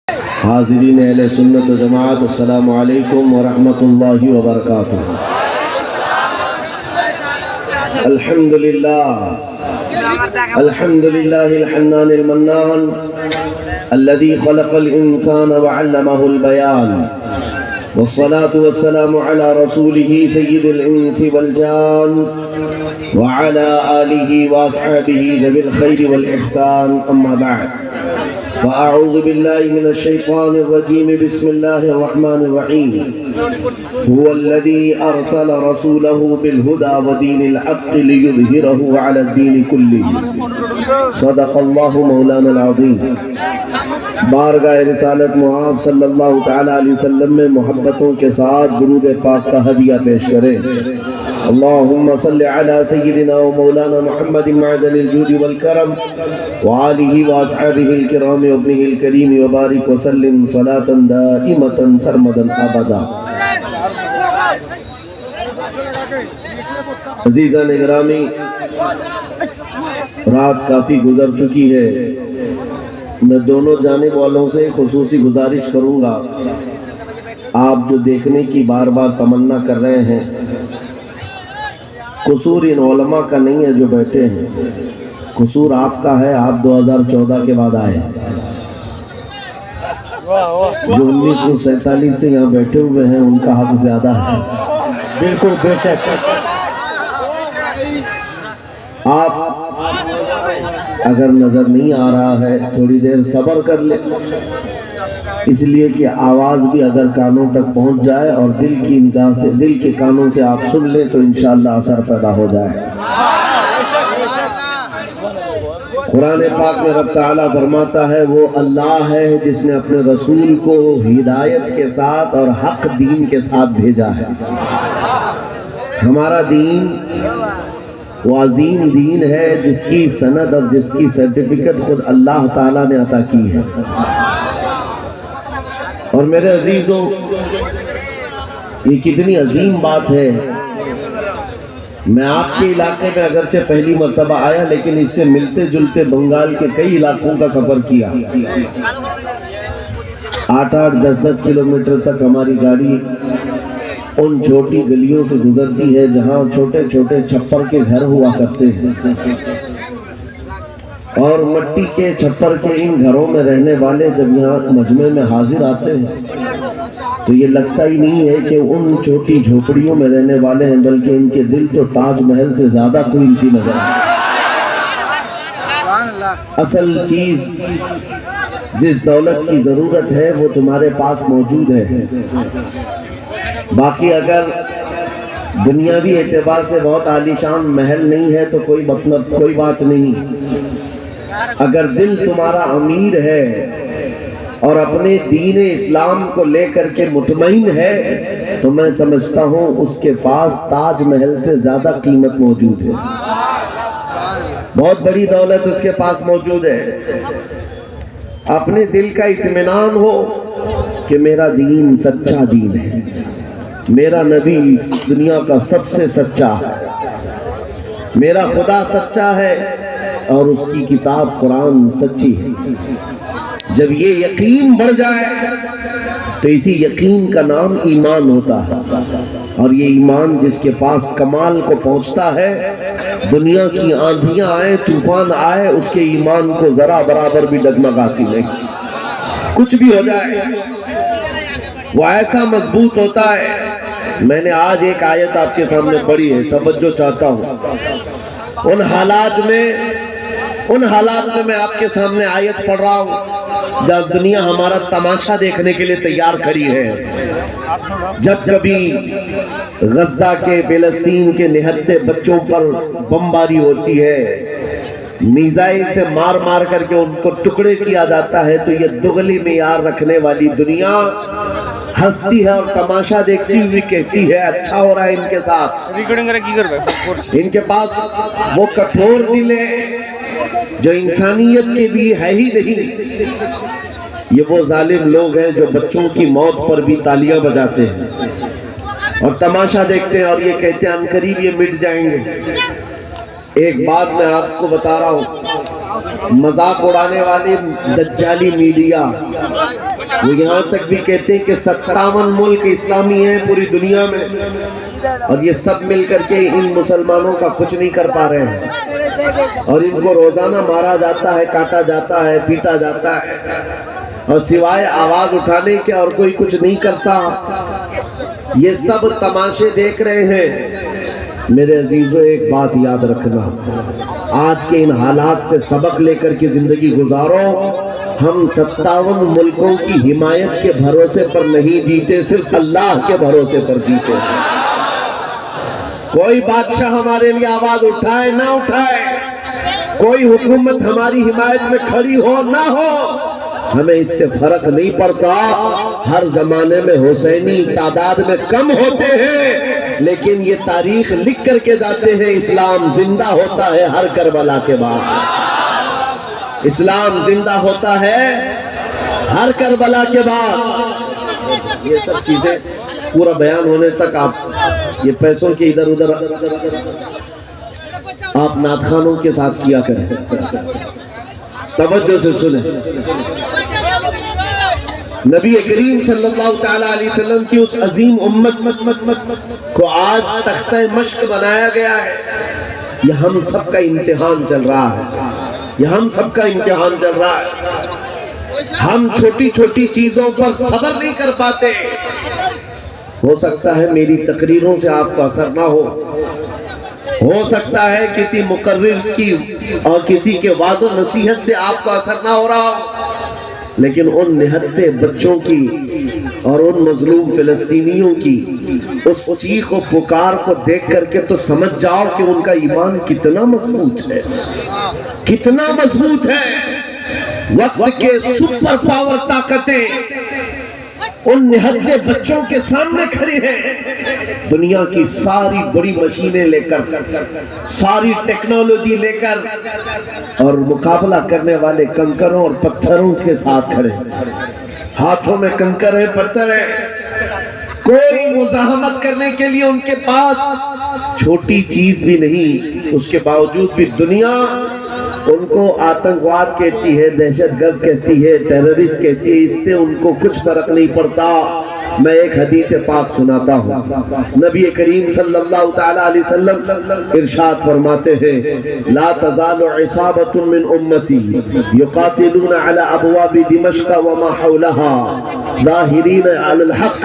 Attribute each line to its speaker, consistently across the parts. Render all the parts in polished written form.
Speaker 1: حاضرین اہل سنت و جماعت، السلام علیکم ورحمۃ اللہ وبرکاتہ۔ الحمدللہ الحنان المنان الذي خلق الإنسان وعلمه البيان، والصلاة والسلام على رسوله سيد الإنس والجان وعلى آله وأصحابه ذوي الخير والإحسان، أما بعد فأعوذ بالله من الشيطان الرجيم، بسم الله الرحمن الرحيم۔ هو الذي أرسل رسوله بالهدى ودين الحق ليظهره على الدين كله، صدق الله مولانا العظيم۔ بارگاہ رسالت معاب صلی اللہ تعالیٰ علیہ وسلم میں محبتوں کے ساتھ درود پاک کا ہدیہ پیش کریں۔ اللہم صلی علی سیدنا و مولانا محمد معدن الجود والکرم وآلہ واصحابہ الکرام وابنہ الکریم وبارک وسلم صلاة دائمتا سرمدا ابدا۔ عزیزان اکرامی، رات کافی گزر چکی ہے۔ میں دونوں جانب والوں سے خصوصی گزارش کروں گا، آپ جو دیکھنے کی بار بار تمنا کر رہے ہیں، قصور ان علماء کا نہیں ہے جو بیٹھے ہیں، قصور آپ کا ہے۔ آپ 2014 کے بعد آئے، جو 1947 سے یہاں بیٹھے ہوئے ہیں ان کا حق زیادہ ہے۔
Speaker 2: بالکل بے شک۔
Speaker 1: آپ اگر نظر نہیں آ رہا ہے تھوڑی دیر صبر کر لیں، اس لیے کہ آواز بھی اگر کانوں تک پہنچ جائے اور دل کی نگاہ سے، دل کے کانوں سے آپ سن لیں تو انشاءاللہ اثر پیدا ہو جائے۔ قرآن پاک میں رب تعالیٰ فرماتا ہے، وہ اللہ ہے جس نے اپنے رسول کو ہدایت کے ساتھ اور حق دین کے ساتھ بھیجا ہے۔ ہمارا دین وہ عظیم دین ہے جس کی سند اور جس کی سرٹیفکیٹ خود اللہ تعالیٰ نے عطا کی ہے۔ اور میرے عزیزوں، یہ کتنی عظیم بات ہے۔ میں آپ کے علاقے میں اگرچہ پہلی مرتبہ آیا، لیکن اس سے ملتے جلتے بنگال کے کئی علاقوں کا سفر کیا۔ 8-8 10-10 کلومیٹر تک ہماری گاڑی ان چھوٹی گلیوں سے گزرتی ہے جہاں چھوٹے چھوٹے چھپر کے گھر ہوا کرتے ہیں، اور مٹی کے چھپر کے ان گھروں میں رہنے والے جب یہاں مجمع میں حاضر آتے ہیں تو یہ لگتا ہی نہیں ہے کہ ان چھوٹی جھوپڑیوں میں رہنے والے ہیں، بلکہ ان کے دل تو تاج محل سے زیادہ قیمتی نظر آتے ہیں۔ اصل چیز جس دولت کی ضرورت ہے وہ تمہارے پاس موجود ہے۔ باقی اگر دنیاوی اعتبار سے بہت عالیشان محل نہیں ہے تو کوئی مطلب، کوئی بات نہیں۔ اگر دل تمہارا امیر ہے اور اپنے دین اسلام کو لے کر کے مطمئن ہے تو میں سمجھتا ہوں اس کے پاس تاج محل سے زیادہ قیمت موجود ہے، بہت بڑی دولت اس کے پاس موجود ہے۔ اپنے دل کا اطمینان ہو کہ میرا دین سچا دین ہے، میرا نبی اس دنیا کا سب سے سچا ہے، میرا خدا سچا ہے اور اس کی کتاب قرآن سچی ہے۔ جب یہ یقین بڑھ جائے تو اسی یقین کا نام ایمان ہوتا ہے، اور یہ ایمان جس کے پاس کمال کو پہنچتا ہے، دنیا کی آندھیاں آئے، طوفان آئے، اس کے ایمان کو ذرا برابر بھی ڈگمگاتی نہیں۔ کچھ بھی ہو جائے وہ ایسا مضبوط ہوتا ہے۔ میں نے آج ایک آیت آپ کے سامنے پڑھی ہے، توجہ چاہتا ہوں۔ ان حالات میں میں آپ کے سامنے آیت پڑھ رہا ہوں جب دنیا ہمارا تماشا دیکھنے کے لیے تیار کھڑی ہے۔ جب کبھی غزہ کے، فلسطین کے نہتے بچوں پر بمباری ہوتی ہے، میزائل سے مار مار کر کے ان کو ٹکڑے کیا جاتا ہے، تو یہ دغلی معیار رکھنے والی دنیا ہنستی ہے اور تماشا دیکھتی ہوئی کہتی ہے اچھا ہو رہا ہے ان کے ساتھ۔ ان کے پاس وہ کٹھور دل ہے جو انسانیت کے لیے ہے ہی نہیں۔ یہ وہ ظالم لوگ ہیں جو بچوں کی موت پر بھی تالیاں بجاتے ہیں اور تماشا دیکھتے ہیں اور یہ کہتے ہیں عنقریب یہ مٹ جائیں گے۔ ایک بات میں آپ کو بتا رہا ہوں، مذاق اڑانے والی دجالی میڈیا، وہ یہاں تک بھی کہتے ہیں کہ 57 ملک اسلامی ہیں پوری دنیا میں، اور یہ سب مل کر کے ان مسلمانوں کا کچھ نہیں کر پا رہے ہیں، اور ان کو روزانہ مارا جاتا ہے، کاٹا جاتا ہے، پیٹا جاتا ہے، اور سوائے آواز اٹھانے کے اور کوئی کچھ نہیں کرتا۔ یہ سب تماشے دیکھ رہے ہیں۔ میرے عزیزو، ایک بات یاد رکھنا، آج کے ان حالات سے سبق لے کر کے زندگی گزارو۔ ہم 57 ملکوں کی حمایت کے بھروسے پر نہیں جیتے، صرف اللہ کے بھروسے پر جیتے۔ کوئی بادشاہ ہمارے لیے آواز اٹھائے نہ اٹھائے، کوئی حکومت ہماری حمایت میں کھڑی ہو نہ ہو، ہمیں اس سے فرق نہیں پڑتا۔ ہر زمانے میں حسینی تعداد میں کم ہوتے ہیں، لیکن یہ تاریخ لکھ کر کے جاتے ہیں، اسلام زندہ ہوتا ہے ہر کربلا کے بعد، اسلام زندہ ہوتا ہے ہر کربلا کے بعد۔ یہ سب چیزیں پورا بیان ہونے تک آپ یہ پیسوں کے ادھر ادھر آپ نعت خوانوں کے ساتھ کیا کریں، توجہ سے سنیں۔ نبی کریم صلی اللہ تعالیٰ علیہ وسلم کی اس عظیم امت کو آج تختہ مشق بنایا گیا ہے۔ یہ ہم سب کا امتحان چل رہا ہے، یہ ہم سب کا امتحان چل رہا ہے۔ ہم چھوٹی چھوٹی چیزوں پر صبر نہیں کر پاتے۔ ہو سکتا ہے میری تقریروں سے آپ کو اثر نہ ہو سکتا ہے کسی مقرر کی اور کسی کے وعظ و نصیحت سے آپ کو اثر نہ ہو رہا ہو، لیکن ان نہتے بچوں کی اور ان مظلوم فلسطینیوں کی اس چیخ و پکار کو دیکھ کر کے تو سمجھ جاؤ کہ ان کا ایمان کتنا مضبوط ہے، کتنا مضبوط ہے۔ وقت کے سپر پاور طاقتیں ان نہتے بچوں کے سامنے کھڑی ہیں، دنیا کی ساری بڑی مشینیں لے کر، ساری ٹیکنالوجی لے کر، اور مقابلہ کرنے والے کنکروں اور پتھروں کے ساتھ کھڑے، ہاتھوں میں کنکر ہے، پتھر ہے، کوئی مزاحمت کرنے کے لیے ان کے پاس چھوٹی چیز بھی نہیں۔ اس کے باوجود بھی دنیا ان کو آتنکواد کہتی ہے، دہشت گرد کہتی ہے، ٹیررسٹ کہتی ہے، اس سے ان کو کچھ فرق نہیں پڑتا۔ میں ایک حدیث پاک سناتا ہوں۔ نبی کریم صلی اللہ تعالیٰ علیہ وسلم ارشاد فرماتے ہیں، لا تزال عصابۃ من امتی یقاتلون علی ابواب دمشق وما حولها ظاہرین علی الحق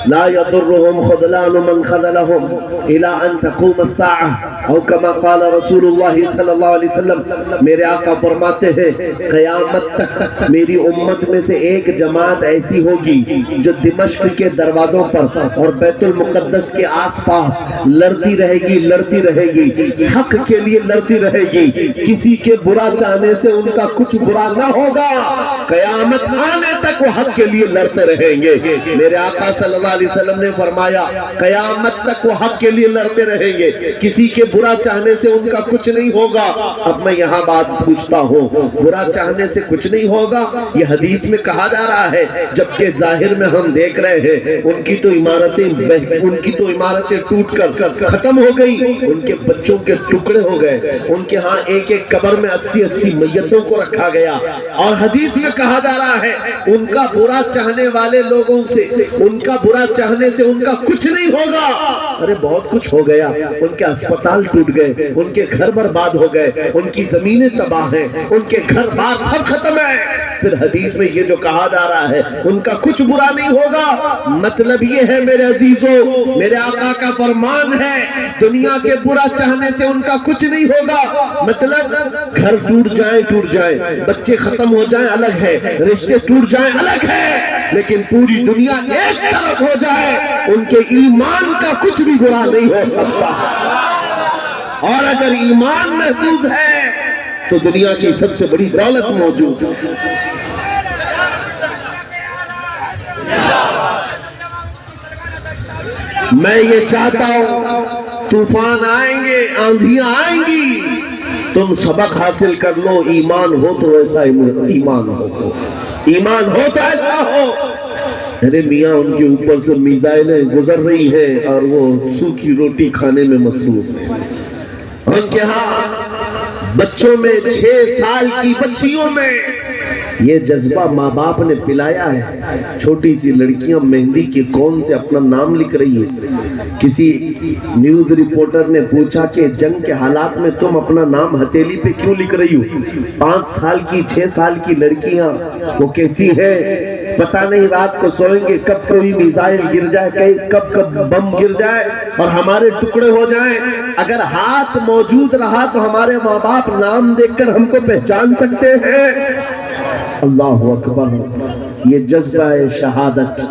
Speaker 1: لا يضرهم خذلان من خذلهم الى ان تقوم الساعة، او كما قال رسول اللہ صلی اللہ علیہ وسلم۔ میرے آقا فرماتے ہیں قیامت تک میری امت میں سے ایک جماعت ایسی ہوگی جو دمشق کے دروازوں پر اور بیت المقدس کے آس پاس لڑتی رہے گی، لڑتی رہے گی، حق کے لیے لڑتی رہے گی، کسی کے برا چاہنے سے ان کا کچھ برا نہ ہوگا، قیامت آنے تک وہ حق کے لیے لڑتے رہیں گے۔ میرے آقا صلی اللہ علیہ وسلم نے فرمایا قیامت تک وہ حق کے لیے لڑتے رہیں گے، کسی کے برا چاہنے سے ان کا کچھ نہیں ہوگا۔ اب میں یہاں بات پوچھتا ہوں، برا چاہنے سے کچھ نہیں ہوگا یہ حدیث میں کہا جا رہا ہے، جبکہ ظاہر میں ہم دیکھ رہے ہیں ان کی تو عمارتیں ٹوٹ کر ختم ہو گئی، ان کے بچوں کے ٹکڑے ہو گئے، ان کے ہاں ایک ایک قبر میں 80 میتوں کو رکھا گیا، اور حدیث میں کہا جا رہا ہے ان کا برا چاہنے والے لوگوں سے، ان کا برا چاہنے سے ان کا کچھ نہیں ہوگا۔ ارے بہت کچھ ہو گیا، ان کے اسپتال ٹوٹ گئے، ان کے گھر برباد ہو گئے، ان کی زمینیں تباہ ہیں، ان کے گھر بار سب ختم ہے۔ پھر حدیث میں یہ جو کہا جا رہا ہے ان کا کچھ برا نہیں ہوگا، مطلب یہ ہے میرے عزیزو، میرے آقا کا فرمان ہے دنیا کے برا چاہنے سے ان کا کچھ نہیں ہوگا۔ مطلب گھر ٹوٹ جائیں، بچے ختم ہو جائیں الگ ہے، رشتے ٹوٹ جائیں الگ ہے، لیکن پوری دنیا ایک طرف ہو جائے ان کے ایمان کا کچھ بھی برا نہیں ہو سکتا۔ اور اگر ایمان محفوظ ہے تو دنیا کی سب سے بڑی دولت موجود ہے۔ میں یہ چاہتا ہوں طوفان آئیں گے، آندھیاں آئیں گی، تم سبق حاصل کر لو، ایمان ہو تو ایسا ایمان ہو، ایمان ہو تو ایسا ہو۔ ارے میاں ان کے اوپر سے میزائلیں گزر رہی ہیں اور وہ سوکھی روٹی کھانے میں مصروف ہیں، ان کے ہاں بچوں میں 6 سال کی بچیوں میں یہ جذبہ ماں باپ نے پلایا ہے. چھوٹی سی لڑکیاں مہندی کے کون سے اپنا نام لکھ رہی ہے. کسی نیوز رپورٹر نے پوچھا کہ جنگ کے حالات میں تم اپنا نام ہتھیلی پہ کیوں لکھ رہی ہو؟ 5 سال کی 6 سال کی لڑکیاں وہ کہتی ہے پتہ نہیں رات کو سوئیں گے کب کوئی میزائل گر جائے, کب بم گر جائے اور ہمارے ٹکڑے ہو جائیں. اگر ہاتھ موجود رہا تو ہمارے ماں باپ نام دیکھ کر ہم کو پہچان سکتے ہیں. اللہ اکبر. یہ جذبہ شہادت,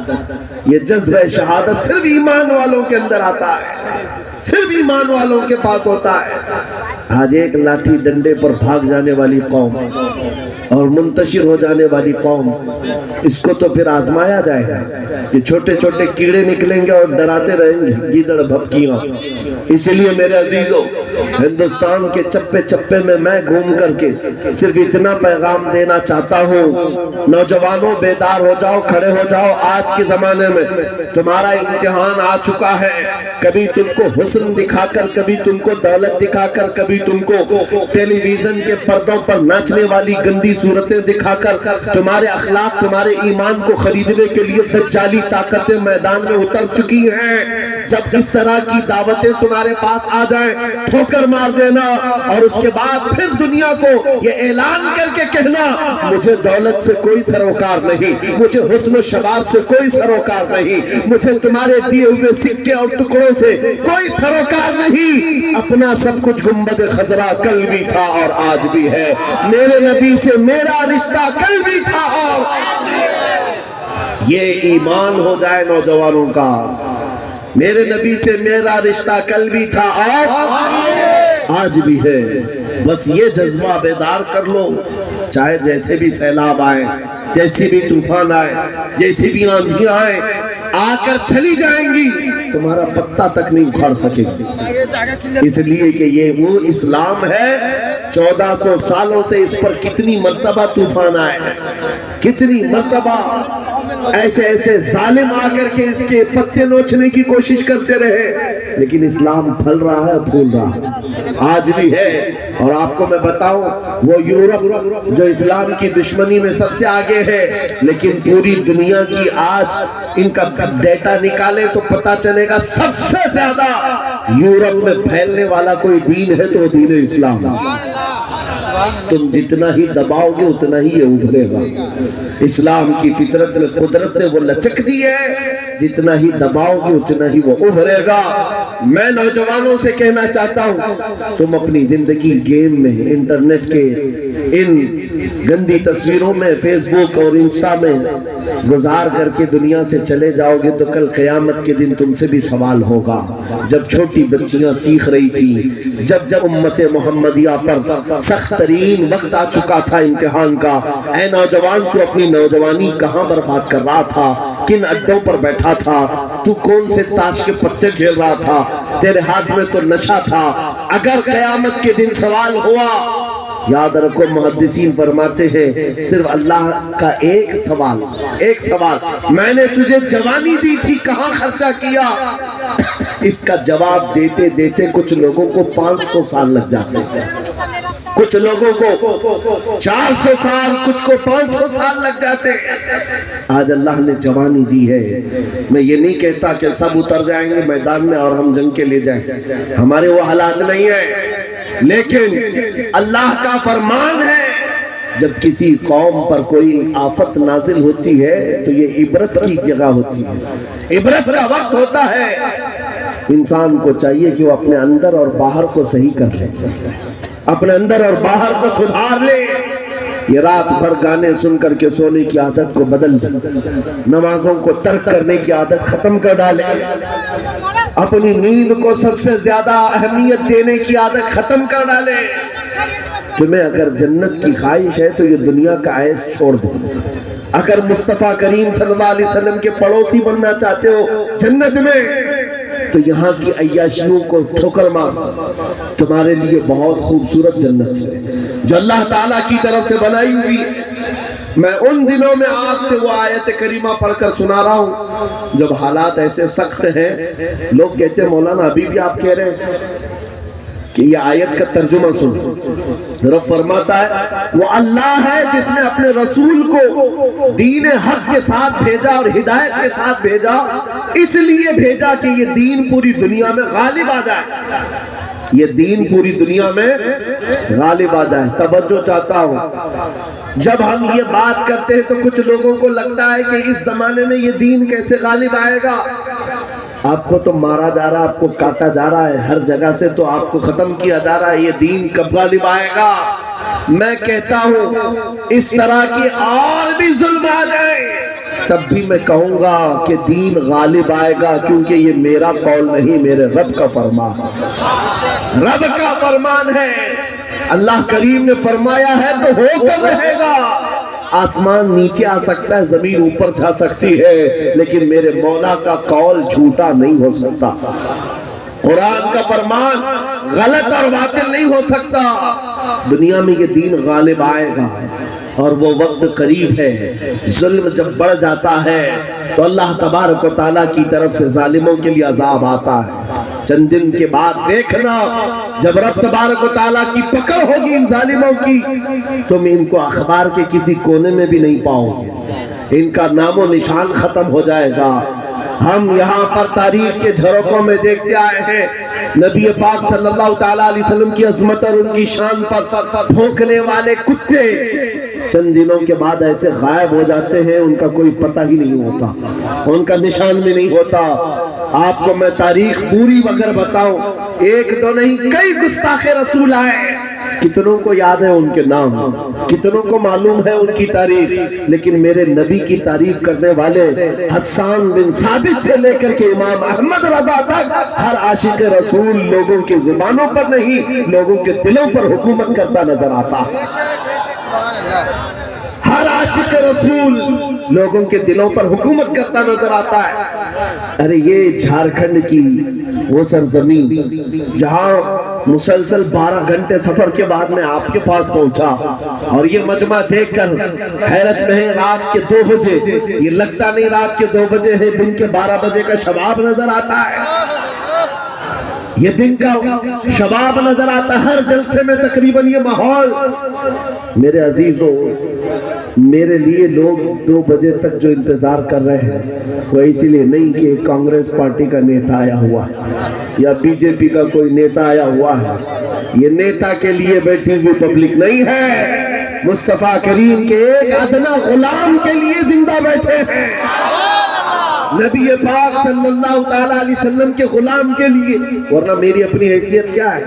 Speaker 1: یہ جذبہ شہادت صرف ایمان والوں کے اندر آتا ہے, صرف ایمان والوں کے پاس ہوتا ہے. آج ایک لاٹھی ڈنڈے پر بھاگ جانے والی قوم اور منتشر ہو جانے والی قوم, اس کو تو پھر آزمایا جائے گا. یہ چھوٹے چھوٹے کیڑے نکلیں گے اور ڈراتے رہیں گے گیدڑ بھپکیاں. اس لیے میرے عزیزو, ہندوستان کے چپے چپے میں گھوم کر کے صرف اتنا پیغام دینا چاہتا ہوں, نوجوانوں بیدار ہو جاؤ, کھڑے ہو جاؤ. آج کے زمانے میں تمہارا امتحان آ چکا ہے. کبھی تم کو حسن دکھا کر, کبھی تم کو دولت دکھا کر, کبھی تم کو ٹیلی ویژن کے پردوں پر ناچنے والی گندی صورتیں دکھا کر تمہارے اخلاق, تمہارے ایمان کو خریدنے کے لیے دجالی طاقتیں میدان میں اتر چکی ہیں. جب جس طرح کی دعوتیں تمہارے پاس آ جائیں, ٹھوکر مار دینا اور اس کے بعد پھر دنیا کو یہ اعلان کر کے کہنا مجھے دولت سے کوئی سروکار نہیں, مجھے حسن و شباب سے کوئی سروکار نہیں, مجھے تمہارے دیے ہوئے سکے اور ٹکڑوں سے کوئی سروکار نہیں. اپنا سب کچھ گنبد خضرا کل بھی تھا اور آج بھی ہے. میرے نبی سے میرا رشتہ کل بھی تھا اور یہ ایمان ہو جائے نوجوانوں کا. میرے نبی سے میرا رشتہ کل بھی تھا اور آج بھی ہے. بس یہ جذبہ بیدار کر لو. چاہے جیسے بھی سیلاب آئے, جیسی بھی طوفان آئے, جیسی بھی آندھیاں آئے, آ کر چلی جائیں گی, تمہارا پتا تک نہیں اکھاڑ سکے گی. اس لیے کہ یہ وہ اسلام ہے. 1400 سالوں سے اس پر کتنی مرتبہ طوفان آئے, کتنی مرتبہ ایسے ایسے ظالم آ کر کے اس کے پتے نوچنے کی کوشش کرتے رہے, لیکن اسلام پھل رہا ہے, پھول رہا ہے, آج بھی ہے. اور آپ کو میں بتاؤں, وہ یورپ جو اسلام کی دشمنی میں سب سے آگے ہے, لیکن پوری دنیا کی آج ان کا ڈیٹا نکالے تو پتا چلے گا سب سے زیادہ یورپ میں پھیلنے والا کوئی دین ہے تو وہ دین اسلام ہے. تم جتنا ہی دباؤ گے اتنا ہی یہ ابھرے گا. اسلام کی فطرت میں, قدرت نے وہ لچک دی ہے, جتنا ہی دباؤ گے اتنا ہی وہ ابھرے گا. میں نوجوانوں سے کہنا چاہتا ہوں, تم اپنی زندگی گیم میں, انٹرنیٹ کے ان گندی تصویروں میں, فیس بک اور انسٹا میں گزار کر کے دنیا سے چلے جاؤ گے تو کل قیامت کے دن تم سے بھی سوال ہوگا. جب چھوٹی بچیاں چیخ رہی تھی, جب امت محمدیہ پر سخت ترین وقت آ چکا تھا امتحان کا, اے نوجوان تو اپنی نوجوانی کہاں برباد کر رہا تھا, کن اڈوں پر بیٹھا تھا, تو کون سے تاش کے پتے کھیل رہا تھا, تیرے ہاتھ میں تو نشہ تھا. اگر قیامت کے دن سوال ہوا, یاد رکھو محدثین فرماتے ہیں صرف اللہ کا ایک سوال, میں نے تجھے جوانی دی تھی کہاں خرچہ کیا, اس کا جواب دیتے دیتے کچھ لوگوں کو 500 سال لگ جاتے ہیں, کچھ لوگوں کو 400 سال, کچھ کو 500 سال لگ جاتے ہیں. آج اللہ نے جوانی دی ہے. میں یہ نہیں کہتا کہ سب اتر جائیں گے میدان میں اور ہم جنگ کے لے جائیں, ہمارے وہ حالات نہیں ہیں, لیکن اللہ کا فرمان ہے جب کسی قوم پر کوئی آفت نازل ہوتی ہے تو یہ عبرت کی جگہ ہوتی ہے, عبرت کا وقت ہوتا ہے. انسان کو چاہیے کہ وہ اپنے اندر اور باہر کو صحیح کر لے, اپنے اندر اور باہر کو سدھار لے. یہ رات بھر گانے سن کر کے سونے کی عادت کو بدل دے, نمازوں کو ترک کرنے کی عادت ختم کر ڈالے, اپنی نیند کو سب سے زیادہ اہمیت دینے کی عادت ختم کر ڈالے. تمہیں اگر جنت کی خواہش ہے تو یہ دنیا کا عیش چھوڑ دو. اگر مصطفیٰ کریم صلی اللہ علیہ وسلم کے پڑوسی بننا چاہتے ہو جنت میں تو یہاں کی عیاشیوں کو ٹھوکر مار. تمہارے لیے بہت خوبصورت جنت ہے جو اللہ تعالیٰ کی طرف سے بنائی ہوئی ہے. میں ان دنوں میں آپ سے وہ آیت کریمہ پڑھ کر سنا رہا ہوں جب حالات ایسے سخت ہیں, لوگ کہتے ہیں مولانا ابھی بھی آپ کہہ رہے ہیں کہ یہ آیت کا ترجمہ سن. رب فرماتا ہے وہ اللہ ہے جس نے اپنے رسول کو دین حق کے ساتھ بھیجا اور ہدایت کے ساتھ بھیجا, اس لیے بھیجا کہ یہ دین پوری دنیا میں غالب آ جائے. یہ دین پوری دنیا میں غالب آ جائے. توجہ چاہتا ہوں, جب ہم یہ بات کرتے ہیں تو کچھ لوگوں کو لگتا ہے کہ اس زمانے میں یہ دین کیسے غالب آئے گا. آپ کو تو مارا جا رہا ہے, آپ کو کاٹا جا رہا ہے, ہر جگہ سے تو آپ کو ختم کیا جا رہا ہے. یہ دین کب غالب آئے گا؟ میں کہتا ہوں اس طرح کی اور بھی ظلم آ جائے تب بھی میں کہوں گا کہ دین غالب آئے گا, کیونکہ یہ میرا قول نہیں, میرے رب کا فرمان. رب کا فرمان ہے. اللہ کریم نے فرمایا ہے تو ہو کر رہے گا. آسمان نیچے آ سکتا ہے, زمین اوپر جا سکتی ہے, لیکن میرے مولا کا قول جھوٹا نہیں ہو سکتا. قرآن کا فرمان غلط اور باطل نہیں ہو سکتا. دنیا میں یہ دین غالب آئے گا اور وہ وقت قریب ہے. ظلم جب بڑھ جاتا ہے تو اللہ تبارک و تعالیٰ کی طرف سے ظالموں کے لیے عذاب آتا ہے. چند دن کے بعد دیکھنا, جب رب تبارک و تعالیٰ کی پکڑ ہوگی ان ظالموں کی, تم ان کو اخبار کے کسی کونے میں بھی نہیں پاؤ گے. ان کا نام و نشان ختم ہو جائے گا. ہم یہاں پر تاریخ کے جھروکوں میں دیکھتے آئے ہیں نبی پاک صلی اللہ تعالیٰ علیہ وسلم کی عظمت اور ان کی شان پر بھونکنے والے کتے چند دنوں کے بعد ایسے غائب ہو جاتے ہیں, ان کا کوئی پتہ ہی نہیں ہوتا, ان کا نشان بھی نہیں ہوتا. آپ کو میں تاریخ پوری اگر بتاؤں, ایک دو نہیں کئی گستاخ رسول آئے, کتنوں کو یاد ہے ان کے نام, کتنوں کو معلوم ہے ان کی تاریخ, لیکن میرے نبی کی تعریف کرنے والے حسان بن ثابت سے لے کر کے امام احمد رضا تک ہر عاشق رسول لوگوں کی زبانوں پر نہیں, لوگوں کے دلوں پر حکومت کرتا نظر آتا. ہر عاشق رسول لوگوں کے دلوں پر حکومت کرتا نظر آتا ہے. ارے یہ جھارکھنڈ کی وہ سرزمین جہاں مسلسل 12 گھنٹے سفر کے بعد میں آپ کے پاس پہنچا, اور یہ مجمع دیکھ کر حیرت میں ہے. رات کے 2 بجے, یہ لگتا نہیں رات کے 2 بجے ہے, دن کے 12 بجے کا شباب نظر آتا ہے. یہ دن کا شباب نظر آتا ہے ہر جلسے میں تقریباً یہ ماحول. میرے عزیزوں, میرے لیے لوگ 2 بجے تک جو انتظار کر رہے ہیں وہ اسی لیے نہیں کہ کانگریس پارٹی کا نیتا آیا ہوا ہے یا بی جے پی کا کوئی نیتا آیا ہوا ہے. یہ نیتا کے لیے بیٹھی ہوئی پبلک نہیں ہے, مصطفیٰ کریم کے ایک ادنا غلام کے لیے زندہ بیٹھے ہیں. نبی پاک صلی اللہ تعالیٰ علیہ وسلم کے غلام کے لیے. ورنہ میری اپنی حیثیت کیا ہے؟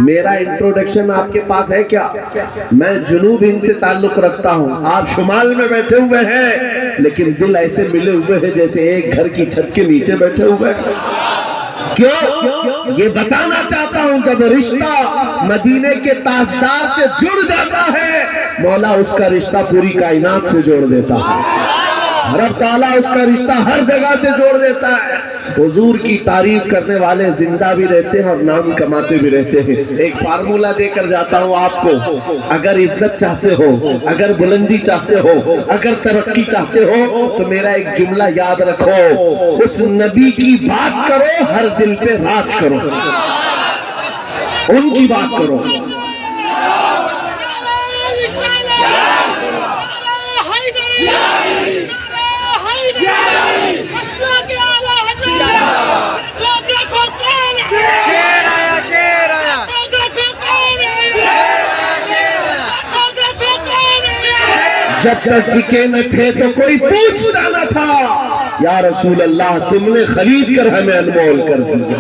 Speaker 1: میرا انٹروڈکشن آپ کے پاس ہے کیا؟ میں جنوب ہند سے تعلق رکھتا ہوں, آپ شمال میں بیٹھے ہوئے ہیں, لیکن دل ایسے ملے ہوئے ہیں جیسے ایک گھر کی چھت کے نیچے بیٹھے ہوئے ہیں. کیوں؟ یہ بتانا چاہتا ہوں, جب رشتہ مدینے کے تاجدار سے جڑ جاتا ہے, مولا اس کا رشتہ پوری کائنات سے جوڑ دیتا ہے. رب تعالیٰ اس کا رشتہ ہر جگہ سے جوڑ دیتا ہے. حضور کی تعریف کرنے والے زندہ بھی رہتے ہیں اور نام کماتے بھی رہتے ہیں. ایک فارمولہ دے کر جاتا ہوں آپ کو, اگر عزت چاہتے ہو, اگر بلندی چاہتے ہو, اگر ترقی چاہتے ہو, تو میرا ایک جملہ یاد رکھو, اس نبی کی بات کرو, ہر دل پہ راج کرو, ان کی بات کرو. جب تک ٹکے نہ تھے تو کوئی پوچھتا نہ تھا, یا رسول اللہ تم نے خرید کر ہمیں انمول کر دیا.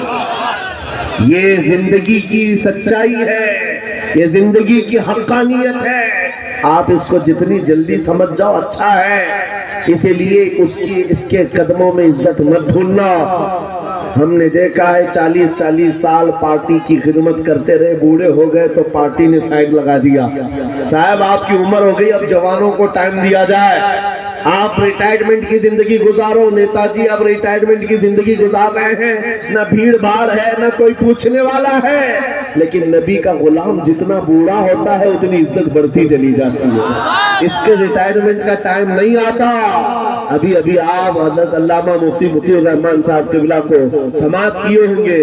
Speaker 1: یہ زندگی کی سچائی ہے, یہ زندگی کی حقانیت ہے. آپ اس کو جتنی جلدی سمجھ جاؤ اچھا ہے. اسی لیے اس کے قدموں میں عزت مت ڈھونڈنا. ہم نے دیکھا ہے 40 سال پارٹی کی خدمت کرتے رہے, بوڑھے ہو گئے تو پارٹی نے سائیڈ لگا دیا. صاحب آپ کی عمر ہو گئی, اب جوانوں کو ٹائم دیا جائے. آپ ریٹائرمنٹ کی زندگی گزارو. نیتا جی اب ریٹائرمنٹ کی زندگی گزار رہے ہیں, نہ بھیڑ بھاڑ ہے, نہ کوئی پوچھنے والا ہے. لیکن نبی کا غلام جتنا بوڑھا ہوتا ہے اتنی عزت بڑھتی چلی جاتی ہے. اس کے ریٹائرمنٹ کا ٹائم نہیں آتا. ابھی ابھی آپ حضرت علامہ مفتی مطیع الرحمان صاحب قبلہ کو سماعت کیے ہوں گے،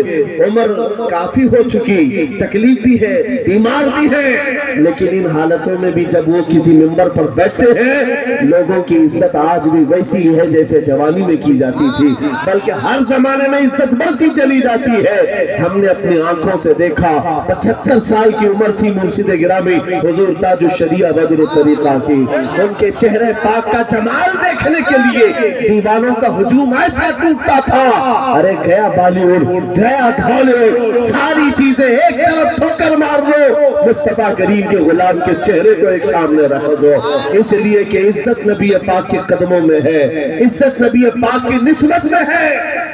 Speaker 1: عمر کافی ہو چکی، تکلیف بھی ہے، بیمار بھی ہے، لیکن ان حالتوں میں بھی جب وہ کسی منبر پر بیٹھتے ہیں لوگوں کی عزت آج بھی ویسی ہے جیسے جوانی میں کی جاتی تھی، بلکہ ہر زمانے میں عزت بڑھتی چلی جاتی ہے۔ ہم نے اپنی آنکھوں سے دیکھا، 75 سال کی عمر تھی مرشد گرامی حضور تاج الشریعہ بدر الطریقہ کی، ان کے چہرے پاک کا جمال دیکھنے کے لیے دیوانوں کا ہجوم ایسا ٹوٹتا تھا، ارے گیا بالی ووڈ، گیا ڈھالی ووڈ، ساری چیزیں ایک طرف ٹھوکر مار لو، مصطفیٰ کریم کے غلام کے چہرے کو ایک سامنے رکھ دو، اس لیے کہ عزت نبی پاک کے قدموں میں ہے، عزت نبی پاک کی نسبت میں ہے۔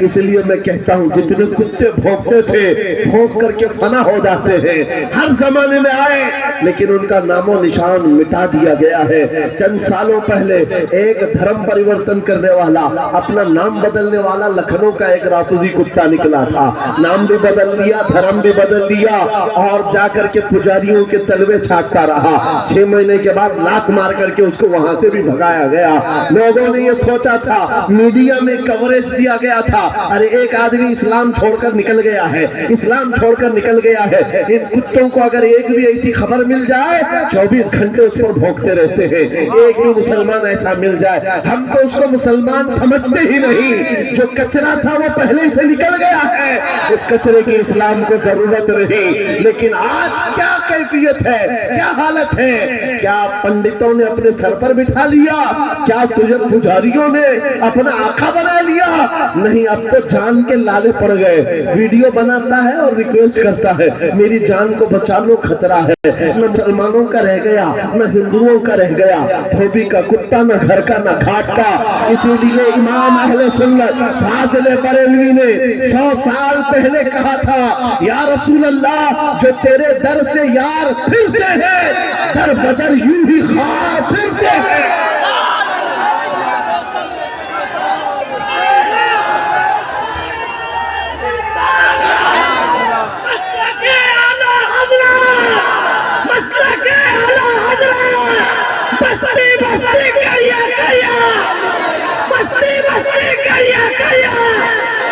Speaker 1: اس لیے میں کہتا ہوں جتنے کتے بھونکتے تھے بھونک کر کے فنا ہو جاتے ہیں، ہر زمانے میں آئے لیکن ان کا نام و نشان مٹا دیا گیا ہے۔ چند سالوں پہلے ایک دھرم پریورتن کرنے والا، اپنا نام بدلنے والا لکھنؤ کا ایک رافضی کتا نکلا تھا، نام بھی بدل دیا، دھرم بھی بدل دیا، اور جا کر کے پجاریوں کے تلوے چھاٹتا رہا۔ 6 مہینے کے بعد لات مار کر کے اس کو وہاں سے بھی بھگایا گیا۔ لوگوں نے یہ سوچا تھا، میڈیا میں کوریج دیا گیا تھا، ارے ایک آدمی اسلام چھوڑ کر نکل گیا ہے، اسلام چھوڑ کر نکل گیا ہے۔ ان کتوں کو اگر ایک بھی ایسی خبر مل جائے 24 گھنٹے اس پر بھونکتے رہتے ہیں، ایک بھی مسلمان ایسا مل جائے ہم تو اس کو مسلمان سمجھتے ہی نہیں، جو کچرا تھا وہ پہلے سے نکل گیا ہے، اس کچرے کی اسلام کو ضرورت رہی۔ لیکن آج کیا کیفیت ہے، کیا حالت ہے، کیا پنڈتوں نے اپنے سر پر بٹھا لیا، کیا پجاریوں نے اپنا آقا بنا لیا؟ نہیں، اب تو جان کے لالے پڑ گئے، ویڈیو بناتا ہے اور ریکویسٹ کرتا ہے میری جان کو بچا لو، خطرہ ہے۔ نہ مسلمانوں کا رہ گیا، نہ ہندوؤں کا رہ گیا، دھوبی کا کتا، نہ گھر کا نہ گھاٹ کا۔ اسی لیے امام اہل سنت فاضل بریلوی نے 100 سال پہلے کہا تھا، یا رسول اللہ جو تیرے در سے یار پھرتے ہیں در بدر یوں ہی خار پھرتے ہیں۔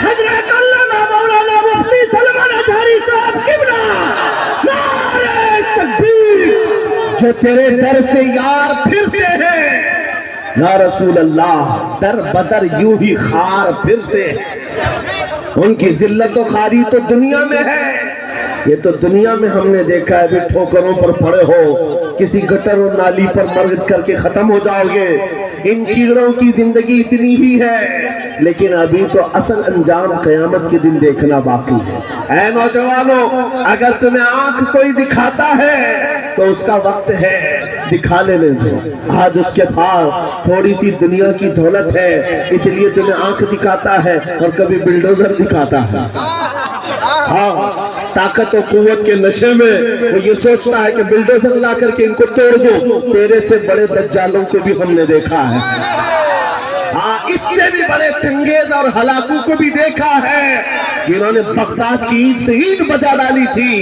Speaker 1: حضرت علامہ مولانا مفتی سلمان اطہری صاحب قبلہ نعرہ تکبیر، جو تیرے در سے یار پھرتے ہیں یا رسول اللہ در بدر یوں ہی خار پھرتے ہیں۔ ان کی ذلت و خاری تو دنیا میں ہے، یہ تو دنیا میں ہم نے دیکھا ہے، بھی ٹھوکروں پر پڑے ہو، کسی گٹر اور نالی پر مر کر کے ختم ہو جاؤ گے۔ ان کیڑوں کی زندگی اتنی ہی ہے، لیکن ابھی تو اصل انجام قیامت کے دن دیکھنا باقی ہے۔ اے نوجوانوں، اگر تمہیں آنکھ کوئی دکھاتا ہے تو اس کا وقت ہے، دکھا لینے دو۔ آج اس کے پاس تھوڑی سی دنیا کی دولت ہے، اس لیے تمہیں آنکھ دکھاتا ہے اور کبھی بلڈوزر دکھاتا ہے۔ ہاں، طاقت و قوت کے نشے میں وہ یہ سوچتا ہے کہ بلڈوزر لا کر کے ان کو توڑ دو۔ تیرے سے بڑے دجالوں کو بھی ہم نے دیکھا ہے، ہاں اس سے بھی بڑے چنگیز اور ہلاکوں کو بھی دیکھا ہے، جنہوں نے بغداد کی اینٹ سے اینٹ بجا ڈالی تھی،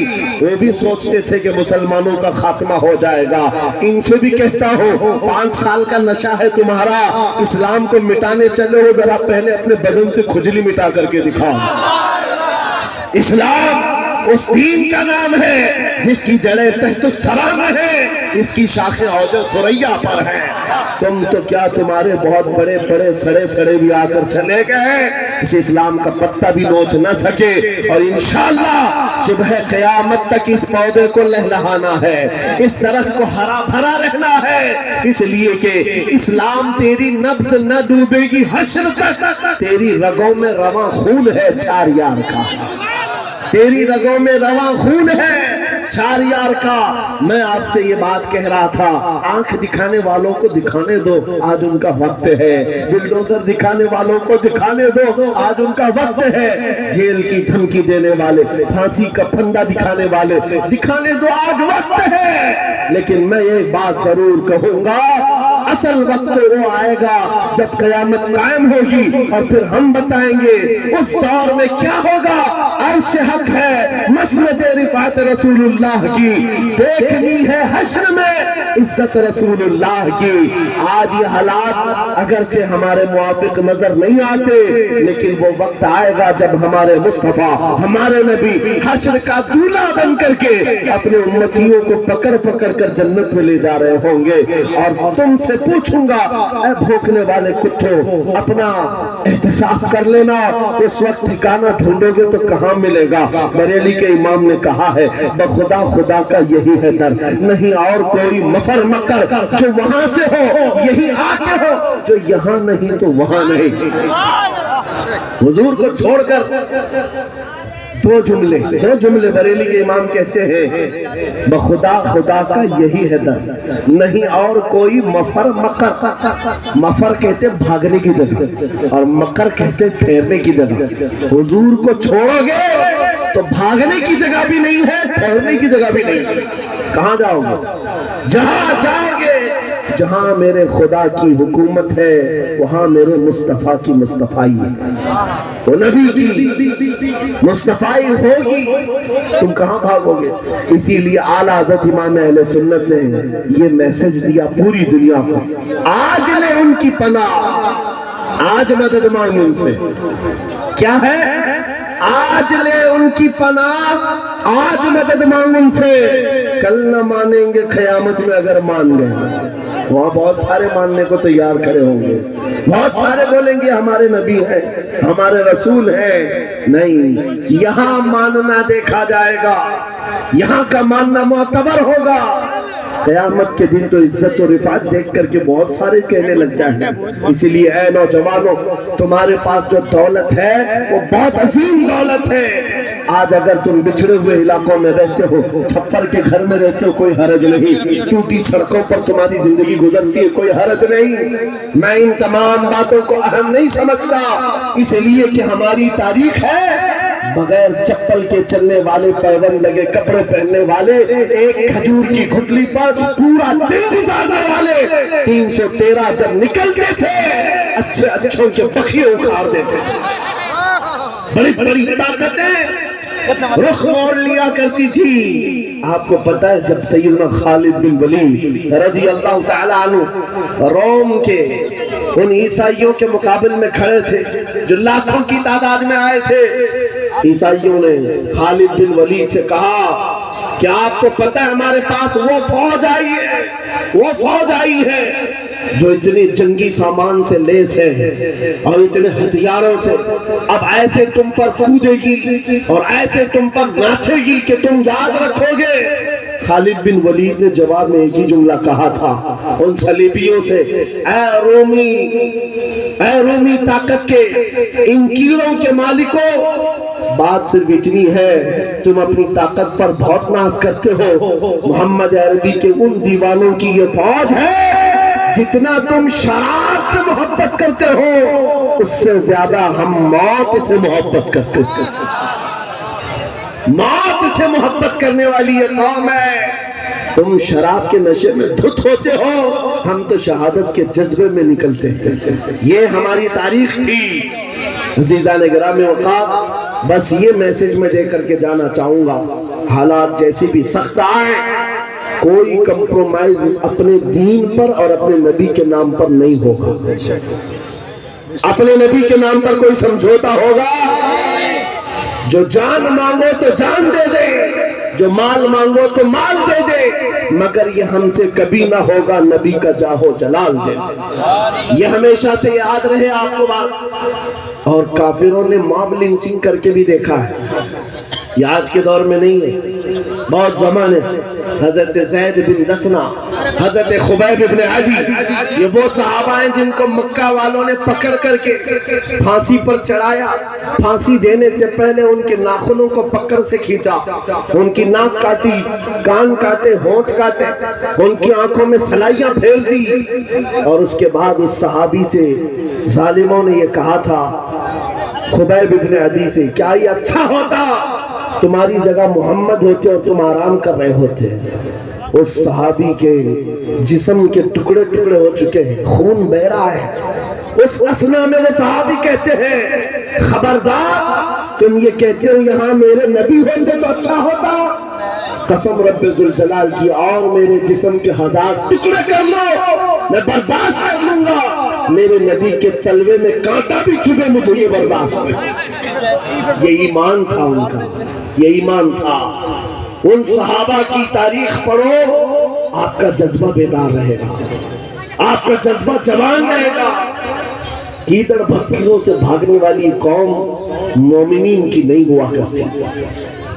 Speaker 1: وہ بھی سوچتے تھے کہ مسلمانوں کا خاتمہ ہو جائے گا۔ ان سے بھی کہتا ہوں 5 سال کا نشہ ہے تمہارا، اسلام کو مٹانے چلے ہو، ذرا پہلے اپنے بدن سے کھجلی مٹا کر کے دکھاؤ۔ اسلام اس دین کا نام ہے جس کی جڑیں تحت الثری میں ہے، اس کی شاخیں عوج ثریا پر ہیں۔ تم تو کیا، تمہارے بہت بڑے بڑے سڑے سڑے بھی آ کر چلے گئے، اس اسلام کا پتہ بھی نوچ نہ سکے، اور انشاءاللہ صبح قیامت تک اس پودے کو لہلہانا ہے، اس درخت کو ہرا بھرا رہنا ہے، اس لیے کہ اسلام تیری نبض نہ ڈوبے گی حشر تک۔ تیری رگوں میں رواں خون ہے چھاریار کا، تیری رگوں میں رواں خون ہے چھاریار کا۔ میں آپ سے یہ بات کہہ رہا تھا، آنکھ دکھانے والوں کو دکھانے دو، آج ان کا وقت ہے۔ بلڈوزر دکھانے والوں کو دکھانے دو، آج ان کا وقت ہے۔ جیل کی دھمکی دینے والے، پھانسی کا پھندا دکھانے والے، دکھانے دو، آج وقت ہے۔ لیکن میں یہ بات ضرور کہوں گا، اصل وقت وہ آئے گا جب قیامت قائم ہوگی اور پھر ہم بتائیں گے اس دور میں کیا ہوگا. عرش حق ہے, مسند رفعت رسول اللہ کی, دیکھنی ہے حشر میں عزت رسول اللہ کی. آج یہ حالات اگرچہ ہمارے موافق نظر نہیں آتے, لیکن وہ وقت آئے گا جب ہمارے مصطفیٰ, ہمارے نبی حشر کا دولہا بن کر کے اپنے امتیوں کو پکڑ پکڑ کر جنت میں لے جا رہے ہوں گے. اور تم سے پوچھوں گا, اے بھوکنے والے کتوں, اپنا احتساب کر لینا, اس وقت ٹھکانہ ڈھونڈو گے تو کہاں ملے گا. بریلی کے امام نے کہا ہے, بخدا خدا کا یہی ہے در, نہیں اور کوئی مفر مکر, جو وہاں سے ہو یہی آ کے ہو, جو یہاں نہیں تو وہاں نہیں. حضور کو چھوڑ کر دو جملے بریلی کے امام کہتے ہیں, بخدا خدا کا یہی ہے در, نہیں اور کوئی مفر مکر. مفر کہتے بھاگنے کی جگہ اور مکر کہتے ٹھہرنے کی جگہ. حضور کو چھوڑو گے تو بھاگنے کی جگہ بھی نہیں ہے, ٹھہرنے کی جگہ بھی نہیں ہے. کہاں جاؤ گے؟ جہاں جاؤ گے جہاں میرے خدا کی حکومت ہے, وہاں میرے مصطفیٰ کی مصطفائی ہے, وہ نبی کی مصطفائی ہوگی. تم کہاں بھاگو گے؟ اسی لیے اعلیٰ حضرت امام اہل سنت نے یہ میسج دیا پوری دنیا کو, آج لے ان کی پناہ, آج مدد مانگ ان سے. کیا ہے؟ آج لے ان کی پناہ, آج مدد مانگ ان سے, کل نہ مانیں گے قیامت میں اگر مان گئے. وہاں بہت سارے ماننے کو تیار کھڑے ہوں گے, بہت سارے بولیں گے ہمارے نبی ہیں, ہمارے رسول ہیں. نہیں, یہاں ماننا دیکھا جائے گا, یہاں کا ماننا معتبر ہوگا. قیامت کے دن تو عزت و رفعت دیکھ کر کے بہت سارے کہنے لگ جائیں گے. اسی لیے اے نوجوانوں, تمہارے پاس جو دولت ہے وہ بہت عظیم دولت ہے. آج اگر تم بچھڑے ہوئے علاقوں میں رہتے ہو, چھپر کے گھر میں رہتے ہو, کوئی حرج نہیں. ٹوٹی سڑکوں پر تمہاری زندگی گزرتی ہے, کوئی حرج نہیں. میں ان تمام باتوں کو اہم نہیں سمجھتا, اس لیے کہ ہماری تاریخ ہے بغیر چپل کے چلنے والے, پیوند لگے کپڑے پہننے والے, ایک کھجور کی گھٹلی پر پورا دن گزارنے والے. 313 جب نکلتے تھے اچھے اچھوں کے بخیے اکھاڑ دیتے تھے. بڑی بڑی طاقتیں رخ موڑ لیا کرتی تھی. آپ کو پتہ ہے جب سیدنا خالد بن ولید رضی اللہ تعالی عنہ روم کے ان عیسائیوں کے مقابل میں کھڑے تھے جو لاکھوں کی تعداد میں آئے تھے, عیسائیوں نے خالد بن ولید سے کہا کہ آپ کو پتہ ہے ہمارے پاس وہ فوج آئی ہے جو اتنے جنگی سامان سے لیس ہے اور اتنے ہتھیاروں سے, اب ایسے تم پر کودے گی اور ایسے تم پر ناچے گی کہ تم یاد رکھو گے. خالد بن ولید نے جواب میں ایک ہی جملہ کہا تھا ان صلیبیوں سے, اے رومی طاقت کے ان کیڑوں کے مالکوں, بات صرف اتنی ہے, تم اپنی طاقت پر بہت ناز کرتے ہو. محمد عربی کے ان دیوانوں کی یہ فوج ہے, جتنا تم شراب سے محبت کرتے ہو اس سے زیادہ ہم موت سے محبت کرتے ہیں. موت سے محبت کرنے والی یہ قوم ہے. تم شراب کے نشے میں دھت ہوتے ہو, ہم تو شہادت کے جذبے میں نکلتے ہیں. یہ ہماری تاریخ تھی. عزیزان گرامی وقار, بس یہ میسج میں دے کر کے جانا چاہوں گا, حالات جیسی بھی سخت آئے, کوئی کمپرومائز اپنے دین پر اور اپنے نبی کے نام پر نہیں ہوگا. اپنے نبی کے نام پر کوئی سمجھوتا ہوگا, جو جان مانگو تو جان دے دے, جو مال مانگو تو مال دے دے, مگر یہ ہم سے کبھی نہ ہوگا نبی کا جاہو جلال دے دے. یہ ہمیشہ سے یاد رہے آپ کو بات. اور کافروں نے ماب لنچنگ کر کے بھی دیکھا ہے, یہ آج کے دور میں نہیں ہے, بہت زمانے سے. حضرت زید بن دثنہ, حضرت خبیب بن عدی, یہ وہ صحابہ ہیں جن کو مکہ والوں نے پکڑ کر کے پھانسی پر چڑھایا. پھانسی دینے سے پہلے ان کے ناخنوں کو پکڑ سے کھینچا, ان کی ناک کاٹی, کان کاٹے, ہونٹ کاٹے, ان کی آنکھوں میں سلائیاں پھیر دی. اور اس کے بعد اس صحابی سے ظالموں نے یہ کہا تھا خبیب بن عدی سے, کیا یہ اچھا ہوتا تمہاری جگہ محمد ہوتے اور تم آرام کر رہے ہوتے. اس صحابی کے جسم کے ٹکڑے ٹکڑے ہو چکے ہیں، خون بہ رہا ہے۔ اس اثنا میں وہ صحابی کہتے ہیں خبردار تم یہ کہتے ہو یہاں میرے نبی ہوتے تو اچھا ہوتا، قسم رب ذوالجلال کی اور میرے جسم کے 1000 ٹکڑے کر لو میں برداشت کر لوں گا، میرے نبی کے تلوے میں کانٹا بھی چبھے مجھے یہ برداشت نہیں۔ یہ ایمان تھا ان کا، یہ ایمان تھا۔ ان صحابہ کی تاریخ پڑھو، آپ کا جذبہ بیدار رہے گا، آپ کا جذبہ جوان رہے گا۔ کیدڑ بھٹکیوں سے بھاگنے والی قوم مومنین کی نہیں ہوا کرتی۔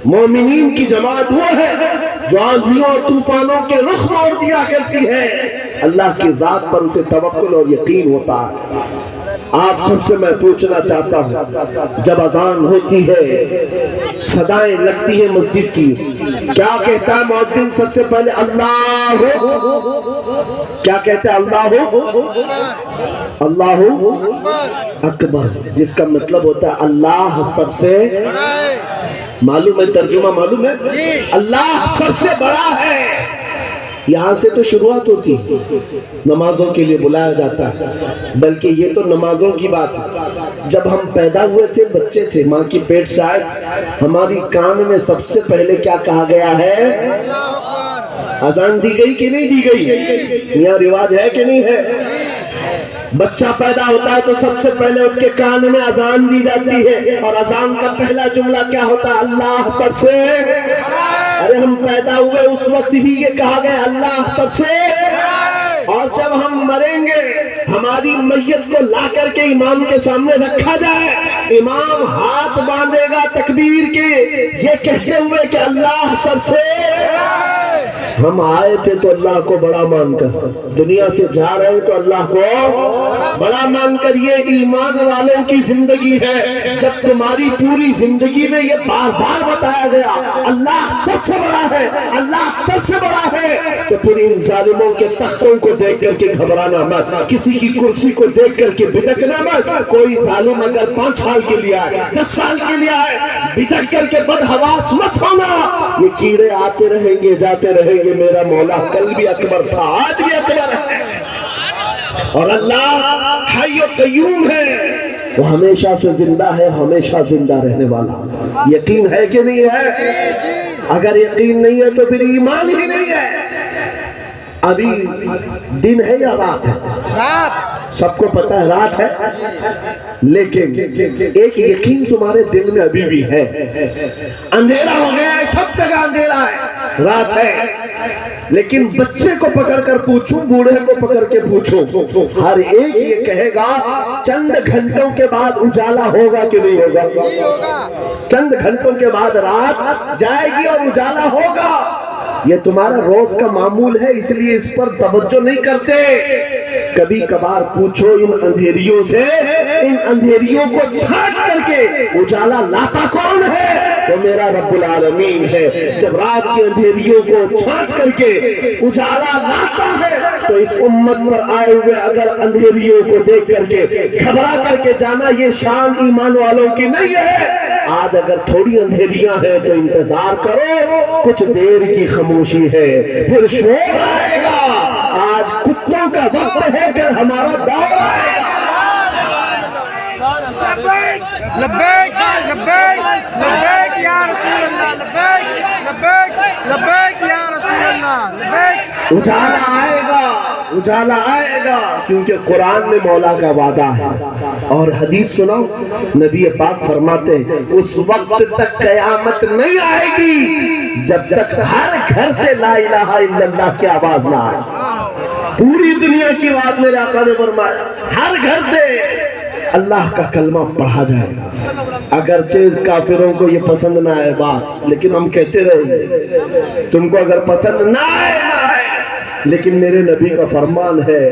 Speaker 1: مومنین کی جماعت وہ ہے جو آندھیوں اور طوفانوں کے رخ موڑ دیا کرتی ہے، اللہ کی ذات پر اسے توکل اور یقین ہوتا ہے۔ آپ سب سے میں پوچھنا چاہتا ہوں، جب اذان ہوتی ہے، صدائیں لگتی ہیں مسجد کی، کیا کہتا ہے مؤذن سب سے پہلے؟ اللہ کیا کہتا ہے؟ اللہ اکبر، جس کا مطلب ہوتا ہے اللہ سب سے، معلوم ہے ترجمہ معلوم ہے؟ اللہ سب سے بڑا ہے۔ یہاں سے تو شروعات ہوتی ہے، نمازوں کے لیے بلایا جاتا ہے، بلکہ یہ تو نمازوں کی بات ہے۔ جب ہم پیدا ہوئے تھے، بچے تھے، ماں کی پیٹ سے آئے تھے، ہماری کان میں سب سے پہلے کیا کہا گیا ہے؟ اذان دی گئی کہ نہیں دی گئی؟ یہاں رواج ہے کہ نہیں ہے؟ بچہ پیدا ہوتا ہے تو سب سے پہلے اس کے کان میں اذان دی جاتی ہے، اور اذان کا پہلا جملہ کیا ہوتا ہے؟ اللہ سب سے۔ ارے ہم پیدا ہوئے اس وقت ہی یہ کہا گیا اللہ سب سے، اور جب ہم مریں گے ہماری میت کو لا کر کے امام کے سامنے رکھا جائے، امام ہاتھ باندھے گا تکبیر کے یہ کہتے ہوئے کہ اللہ سب سے۔ ہم آئے تھے تو اللہ کو بڑا مان کر، دنیا سے جا رہے ہیں تو اللہ کو بڑا مان کر۔ یہ ایمان والوں کی زندگی ہے۔ جب تمہاری پوری زندگی میں یہ بار بار بتایا گیا اللہ سب سے بڑا ہے، اللہ سب سے بڑا ہے، تو پھر ان ظالموں کے تختوں کو دیکھ کر کے گھبرانا مت، کسی کی کرسی کو دیکھ کر کے بدکنا مت۔ کوئی ظالم اگر 5 سال کے لیے آئے، 10 سال کے لیے آئے، بدک کر کے بدحواس مت ہونا۔ یہ کیڑے آتے رہیں گے جاتے رہیں گے، میرا مولا کل بھی اکبر تھا، آج بھی اکبر ہے، اور اللہ حی و قیوم ہے، وہ ہمیشہ سے زندہ ہے، ہمیشہ زندہ رہنے والا۔ یقین ہے کہ نہیں ہے؟ اگر یقین نہیں ہے تو پھر ایمان ہی نہیں ہے۔ ابھی دن ہے یا رات ہے؟ رات، سب کو پتا ہے رات ہے، لیکن ایک یقین تمہارے دل میں ابھی بھی ہے، اندھیرا ہو گیا ہے، سب جگہ اندھیرا ہے، رات ہے، لیکن بچے کو پکڑ کر پوچھو، بوڑھے کو پکڑ کے پوچھو، ہر ایک یہ کہے گا چند گھنٹوں کے بعد اجالا ہوگا کہ نہیں ہوگا؟ چند گھنٹوں کے بعد رات جائے گی اور اجالا ہوگا۔ یہ تمہارا روز کا معمول ہے، اس لیے اس پر توجہ نہیں کرتے۔ کبھی کبھار پوچھو ان اندھیریوں سے، ان اندھیریوں کو چھانٹ کر کے اجالا لاتا کون ہے؟ تو میرا رب العالمین ہے۔ جب رات کے اندھیریوں کو چھانٹ کر کے اجالا لاتا ہے تو اس امت پر آئے ہوئے اگر اندھیریوں کو دیکھ کر کے گھبرا کر کے جانا، یہ شان ایمان والوں کی نہیں ہے۔ آج اگر تھوڑی اندھیریاں ہیں تو انتظار کرو، کچھ دیر کی خاموشی ہے، پھر شور آئے گا۔ آج کتوں کا وقت ہے کہ ہمارا دور آئے گا۔
Speaker 3: لبیک لبیک لبیک یا رسول اللہ، لبیک لبیک لبیک یا رسول اللہ، لبیک۔
Speaker 1: اجالا آئے گا، اجالا آئے گا، کیونکہ قرآن میں مولا کا وعدہ ہے۔ اور حدیث سنو، نبی پاک فرماتے ہیں اس وقت تک قیامت نہیں آئے گی جب تک ہر گھر سے لا الہ الا اللہ کی آواز نہ آئے۔ پوری دنیا کی بات میرے آقا نے فرمایا، ہر گھر سے اللہ کا کلمہ پڑھا جائے، اگرچہ کافروں کو یہ پسند نہ آئے بات، لیکن ہم کہتے رہیں گے تم کو اگر پسند نہ آئے نہ آئے، لیکن میرے نبی کا فرمان ہے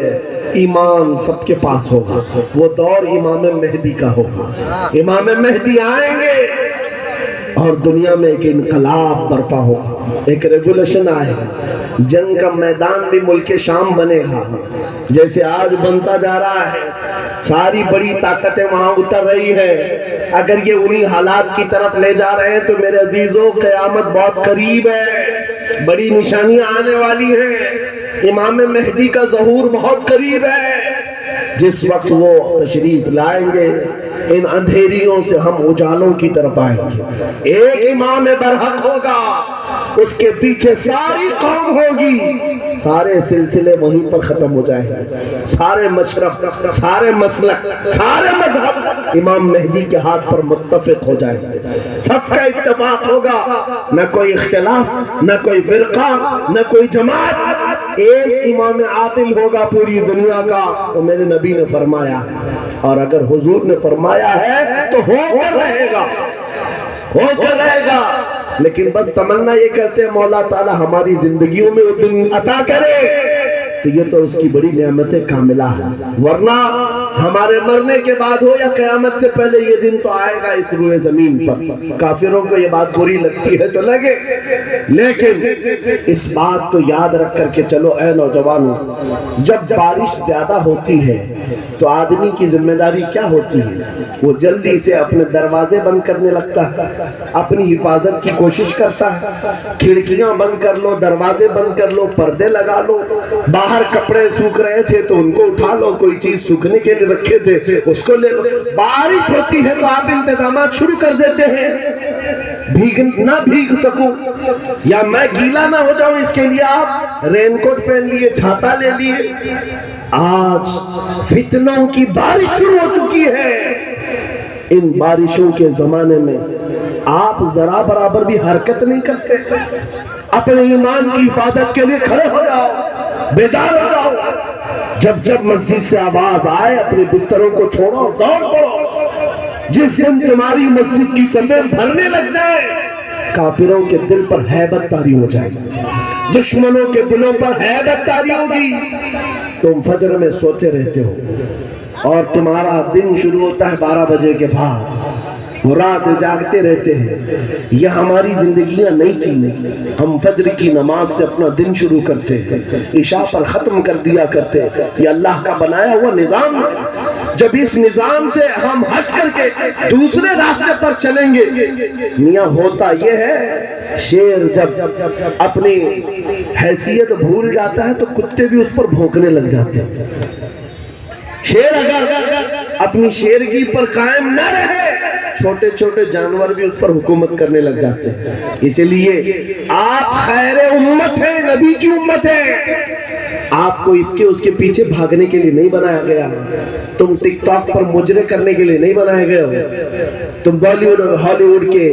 Speaker 1: ایمان سب کے پاس ہوگا۔ وہ دور امام مہدی کا ہوگا، امام مہدی آئیں گے اور دنیا میں ایک انقلاب برپا ہوگا، ایک ریگولیشن آئے گا، جنگ کا میدان بھی ملک شام بنے گا جیسے آج بنتا جا رہا ہے۔ ساری بڑی طاقتیں وہاں اتر رہی ہے۔ اگر یہ انہی حالات کی طرف لے جا رہے ہیں تو میرے عزیزوں قیامت بہت قریب ہے۔ بڑی نشانیاں آنے والی ہیں، امام مہدی کا ظہور بہت قریب ہے۔ جس وقت وہ تشریف لائیں گے ان اندھیریوں سے ہم اجالوں کی طرف آئیں گے۔ ایک امام برحق ہوگا، اس کے پیچھے ساری قوم ہوگی، سارے سلسلے وہیں پر ختم ہو جائیں گے، سارے مشرق، سارے مسلک، سارے مذہب امام مہدی کے ہاتھ پر متفق ہو جائیں گے، سب کا اتفاق ہوگا، نہ کوئی اختلاف، نہ کوئی فرقہ، نہ کوئی جماعت، ایک امام عادل ہوگا پوری دنیا کا۔ تو میرے نبی نے فرمایا ہے، اور اگر حضور نے فرمایا ہے تو ہو کر رہے گا، ہو کر رہے گا۔ لیکن بس تمنا یہ کرتے ہیں مولا تعالی ہماری زندگیوں میں وہ دن عطا کرے، تو یہ تو اس کی بڑی نعمت کاملہ ہے، ورنہ ہمارے مرنے کے بعد ہو یا قیامت سے پہلے یہ دن تو آئے گا اس روئے زمین پر۔ کافروں کو یہ بات بری لگتی ہے تو لگے، لیکن اس بات کو یاد رکھ کر کے چلو اے نوجوانوں، جب بارش زیادہ ہوتی ہے تو آدمی کی ذمہ داری کیا ہوتی ہے؟ وہ جلدی سے اپنے دروازے بند کرنے لگتا ہے، اپنی حفاظت کی کوشش کرتا ہے، کھڑکیاں بند کر لو، دروازے بند کر لو، پردے لگا لو، باہر کپڑے سوکھ رہے تھے تو ان کو اٹھا لو، کوئی چیز سوکھنے کے لیے رکھے تھے اس کو لے لو۔ بارش ہوتی ہے تو آپ انتظامات شروع کر دیتے ہیں، نہ بھیگ سکوں یا میں گیلا نہ ہو جاؤں، اس کے لیے آپ رین کوٹ پہن لیے، چھاتا لے لیے۔ آج فتنوں کی بارش شروع ہو چکی ہے، ان بارشوں کے زمانے میں آپ ذرا برابر بھی حرکت نہیں کرتے، اپنے ایمان کی حفاظت کے لیے کھڑے ہو جاؤ، بیدار ہو جاؤ۔ جب جب مسجد سے آواز آئے اپنے بستروں کو چھوڑو، دوڑ پڑو۔ جس دن تمہاری مسجد کی سطح بھرنے لگ جائے، کافروں کے دل پر ہیبت طاری ہو جائے، دشمنوں کے دلوں پر ہیبت طاری ہوگی۔ تم فجر میں سوتے رہتے ہو اور تمہارا دن شروع ہوتا ہے 12 بجے کے بعد، رات جاگتے رہتے ہیں۔ یہ ہماری زندگیاں نہیں تھیں، ہم فجر کی نماز سے اپنا دن شروع کرتے ہیں، عشاء پر ختم کر دیا کرتے ہیں۔ یہ اللہ کا بنایا ہوا نظام ہے۔ جب اس نظام سے ہم ہٹ کر کے دوسرے راستے پر چلیں گے، میاں ہوتا یہ ہے، شیر جب اپنی حیثیت بھول جاتا ہے تو کتے بھی اس پر بھونکنے لگ جاتے ہیں۔ شیر اگر اپنی شیرگی پر قائم نہ رہے، چھوٹے چھوٹے جانور بھی اس پر حکومت کرنے لگ جاتے ہیں۔ اسی لیے آپ خیر امت ہیں، نبی کی امت ہیں، آپ کو اس کے پیچھے بھاگنے کے لیے نہیں بنایا گیا۔ تم ٹک ٹاک پر مجرے کرنے کے لیے نہیں بنائے گئے ہو، تم بالی ووڈ اور ہالی ووڈ کے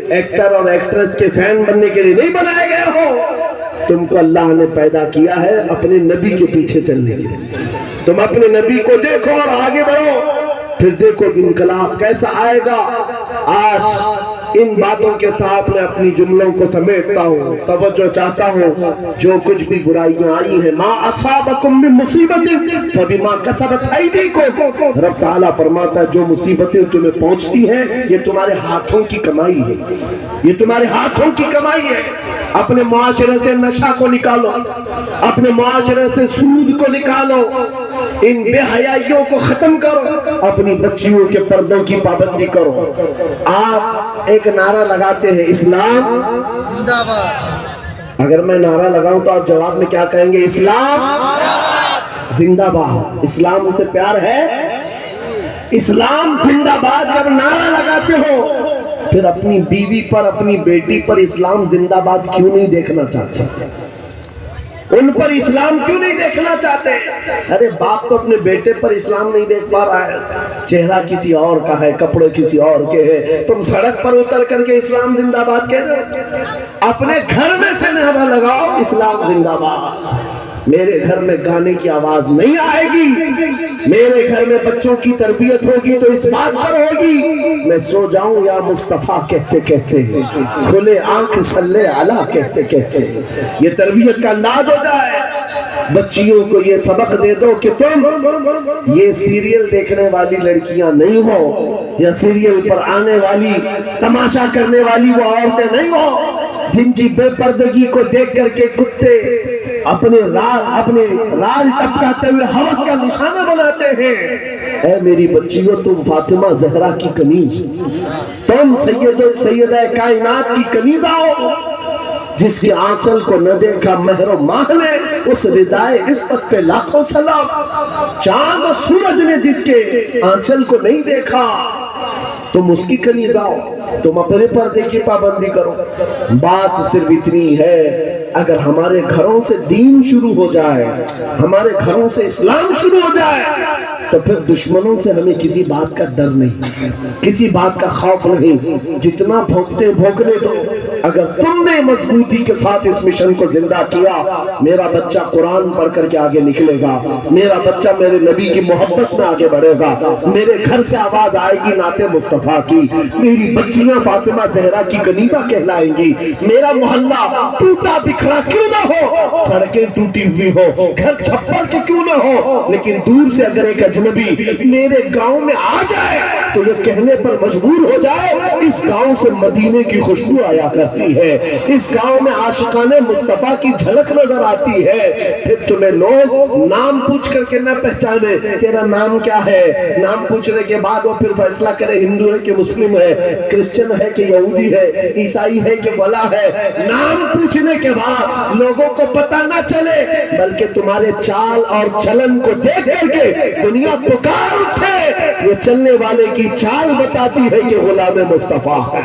Speaker 1: ایکٹر اور ایکٹریس کے فین بننے کے لیے نہیں بنائے گئے ہو۔ تم کو اللہ نے پیدا کیا ہے اپنے نبی کے پیچھے چلنے کے لیے۔ تم اپنے نبی کو دیکھو اور آگے بڑھو، پھر دیکھو انقلاب کیسا آئے گا۔ آج ان باتوں کے ساتھ میں اپنی جملوں کو سمیٹتا ہوں، توجہ چاہتا ہوں۔ جو کچھ بھی برائیاں آئی ہیں، ما اصابکم من مصیبت فبما کسبت ایدیکم، رب تعالیٰ فرماتا ہے جو مصیبتیں تمہیں پہنچتی ہیں یہ تمہارے ہاتھوں کی کمائی ہے، یہ تمہارے ہاتھوں کی کمائی ہے۔ اپنے معاشرے سے نشہ کو نکالو، اپنے معاشرے سے سود کو نکالو، ان بے حیائیوں کو ختم کرو، اپنی بچیوں کے پردوں کی پابندی کرو۔ آپ ایک نعرہ لگاتے ہیں اسلام
Speaker 3: زندہ باد،
Speaker 1: اگر میں نعرہ لگاؤں تو آپ جواب میں کیا کہیں گے؟ اسلام زندہ باد۔ اسلام سے پیار ہے، اسلام زندہ باد جب نعرہ لگاتے ہو پھر اپنی بیوی پر، اپنی بیٹی پر اسلام زندہ باد کیوں نہیں دیکھنا چاہتے؟ ان پر اسلام کیوں نہیں دیکھنا چاہتے؟ ارے باپ تو اپنے بیٹے پر اسلام نہیں دیکھ پا رہا ہے، چہرہ کسی اور کا ہے، کپڑے کسی اور کے ہیں، تم سڑک پر اتر کر کے اسلام زندہ باد کہہ رہے ہو؟ اپنے گھر میں سے نعرہ لگاؤ اسلام زندہ باد۔ میرے گھر میں گانے کی آواز نہیں آئے گی، میرے گھر میں بچوں کی تربیت ہوگی تو اس بات پر ہوگی میں سو جاؤں یا مصطفیٰ کہتے کہتے کھلے آنکھ صلی علیہ کہتے کہتے، یہ تربیت کا انداز ہو جائے۔ بچیوں کو یہ سبق دے دو کہ تم یہ سیریل دیکھنے والی لڑکیاں نہیں ہو، یا سیریل پر آنے والی تماشا کرنے والی وہ عورتیں نہیں ہو جن کی بے پردگی کو دیکھ کر کے کتے اپنے راج ٹپکاتے ہوئے ہوس کا نشانہ بناتے ہیں۔ اے میری بچیوں، تم فاطمہ زہرا کی کنیز، تم سیدہ کائنات کی کنیزہ ہو، جس کے آنچل کو نہ دیکھا مہر و ماہ نے، اس ردائے عفت پہ لاکھوں سلام۔ چاند و سورج نے جس کے آنچل کو نہیں دیکھا، تم اس کی کنیز آؤ، تم اپنے پردے کی پابندی کرو۔ بات صرف اتنی ہے، اگر ہمارے گھروں سے دین شروع ہو جائے، ہمارے گھروں سے اسلام شروع ہو جائے، تو پھر دشمنوں سے ہمیں کسی بات کا ڈر نہیں، کسی بات کا خوف نہیں۔ جتنا بھونکتے بھونکنے دو، اگر تم نے مضبوطی کے ساتھ اس مشن کو زندہ کیا، میرا بچہ قرآن پڑھ کر کے آگے نکلے گا، میرا بچہ میرے نبی کی محبت میں آگے بڑھے گا، میرے گھر سے آواز آئے گی نعت مصطفیٰ کی، میری بچیاں فاطمہ زہرا کی کنیزہ کہلائیں گی، میرا محلہ ٹوٹا بکھرا کیوں نہ ہو، سڑکیں ٹوٹی ہوئی ہو، گھر چھپر کے کیوں نہ ہو، لیکن دور سے اگر ایک اجنبی میرے گاؤں میں آ جائے تو یہ کہنے پر مجبور ہو جائے، اس گاؤں سے مدینے کی خوشبو آیا کرتی ہے، اس گاؤں میں عاشقان مصطفیٰ کی جھلک نظر آتی ہے، پھر تمہیں لوگ نام پوچھ کر کے نہ پہچانے، تیرا نام کیا ہے، نام پوچھنے کے بعد وہ پھر فیصلہ کرے ہندو ہے کہ مسلم ہے، کرسچن ہے کہ یہودی ہے، عیسائی ہے کہ فلاں ہے۔ نام پوچھنے کے بعد لوگوں کو پتہ نہ چلے، بلکہ تمہارے چال اور چلن کو دیکھ کر کے دنیا پکار اٹھے، یہ چلنے والے کی چال بتاتی ہے کہ غلام مصطفیٰ ہے،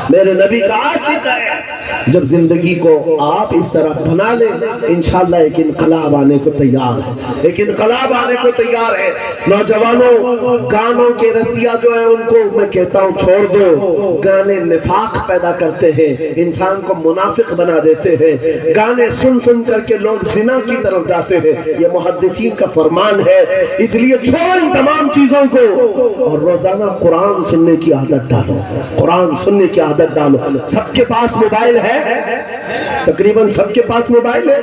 Speaker 1: میرے نبی کا عاشق ہے۔ جب زندگی کو آپ اس طرح بنا لیں، انشاءاللہ ایک انقلاب آنے کو تیار ہے، ایک انقلاب آنے کو تیار ہے۔ نوجوانوں، گانوں کے رسیا جو ہیں ان کو میں کہتا ہوں چھوڑ دو، گانے نفاق پیدا کرتے ہیں، انسان کو منافق بنا دیتے ہیں، گانے سن سن کر کے لوگ زنا کی طرف جاتے ہیں، یہ محدثین کا فرمان ہے۔ اس لیے چھوڑو ان تمام چیزوں کو اور روزانہ قرآن سننے کی عادت ڈالو، قرآن سننے کی عادت ڈالو۔ سب کے پاس موبائل ہے، تقریباً سب کے پاس موبائل ہے،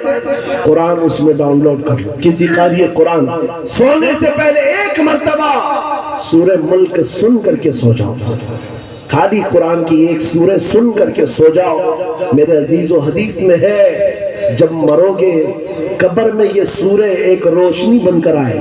Speaker 1: قرآن اس میں ڈاؤن لوڈ کر لو۔ کسی قاری قرآن سونے سے پہلے ایک مرتبہ سورہ ملک سن کر کے سو جاؤ، خالی قرآن کی ایک سورہ سن کر کے سو جاؤ۔ میرے عزیز و حدیث میں ہے، جب مرو گے قبر میں یہ سورہ ایک روشنی بن کر آئے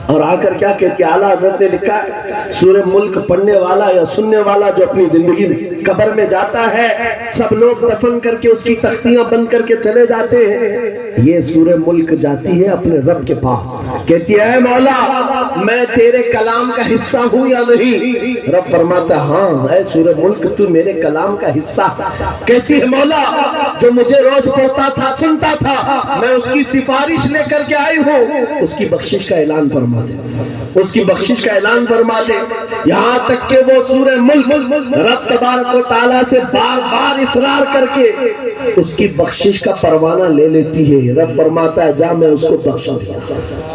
Speaker 1: اور آ کر کیا کہتی ہے، اعلیٰ حضرت نے لکھا ہے، سورہ ملک پڑھنے والا یا سننے والا جو اپنی زندگی میں قبر میں جاتا ہے، سب لوگ دفن کر کے اس کی تختیاں بند کر کے چلے جاتے ہیں، یہ سورہ ملک جاتی ہے اپنے رب کے پاس، کہتی ہے اے مولا میں تیرے کلام کا حصہ ہوں یا نہیں؟ رب فرماتا ہے ہاں اے سورہ ملک تو میرے کلام کا حصہ۔ کہتی ہے مولا جو مجھے روز پڑھتا تھا سنتا تھا، میں اس کی سفارش لے کر کے آئی ہوں، اس کی بخشش کا اعلان فرما دے، اس کی بخشش کا اعلان فرما دے۔ یہاں تک کہ وہ سورہ ملک رب تبارک و تعالیٰ سے بار بار اصرار کر کے اس کی بخشش کا پروانہ لے لیتی ہے، رب فرماتا ہے جا میں اس کو بخشا دیا۔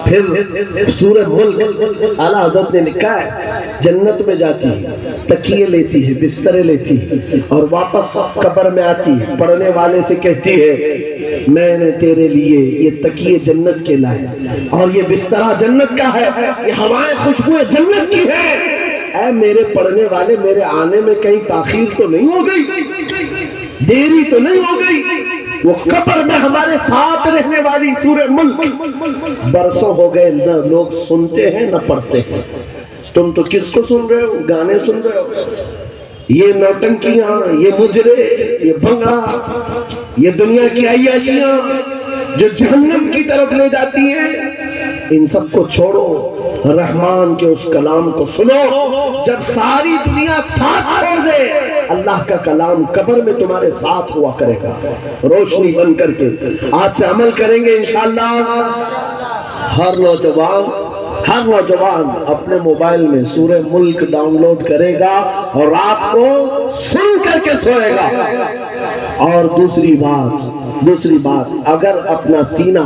Speaker 1: پھر سورہ ملک اعلیٰ حضرت نے لکھا ہے جنت میں جاتی ہے، تکیے لیتی ہے، بسترے لیتی ہے اور واپس قبر میں آتی ہے، پڑھنے والے سے کہتی ہے میں نے تیرے لیے یہ تکیے جنت کے لائے اور یہ بسترہ جنت کا ہے، یہ ہوائیں خوشبوئیں جنت کی ہیں۔ اے میرے پڑھنے والے، میرے آنے میں کہیں تاخیر تو نہیں ہو گئی، دیری تو نہیں ہو گئی؟ وہ قبر میں ہمارے ساتھ رہنے والی سورہ ملک برسوں ہو گئے نہ لوگ سنتے ہیں نہ پڑھتے ہیں۔ تم تو کس کو سن رہے ہو؟ گانے سن رہے ہو، یہ نوٹنکیاں، یہ مجرے، یہ بھنگڑا، یہ دنیا کی عیاشیاں جو جہنم کی طرف لے جاتی ہیں، ان سب کو چھوڑو، رحمان کے اس کلام کو سنو۔ جب ساری دنیا ساتھ چھوڑ دے، اللہ کا کلام قبر میں تمہارے ساتھ ہوا کرے گا روشنی بن کر کے۔ آج سے عمل کریں گے انشاءاللہ۔ ہر نوجوان اپنے موبائل میں سورہ ملک ڈاؤن لوڈ کرے گا اور رات کو سن کر کے سوئے گا۔ اور دوسری بات اگر اپنا سینہ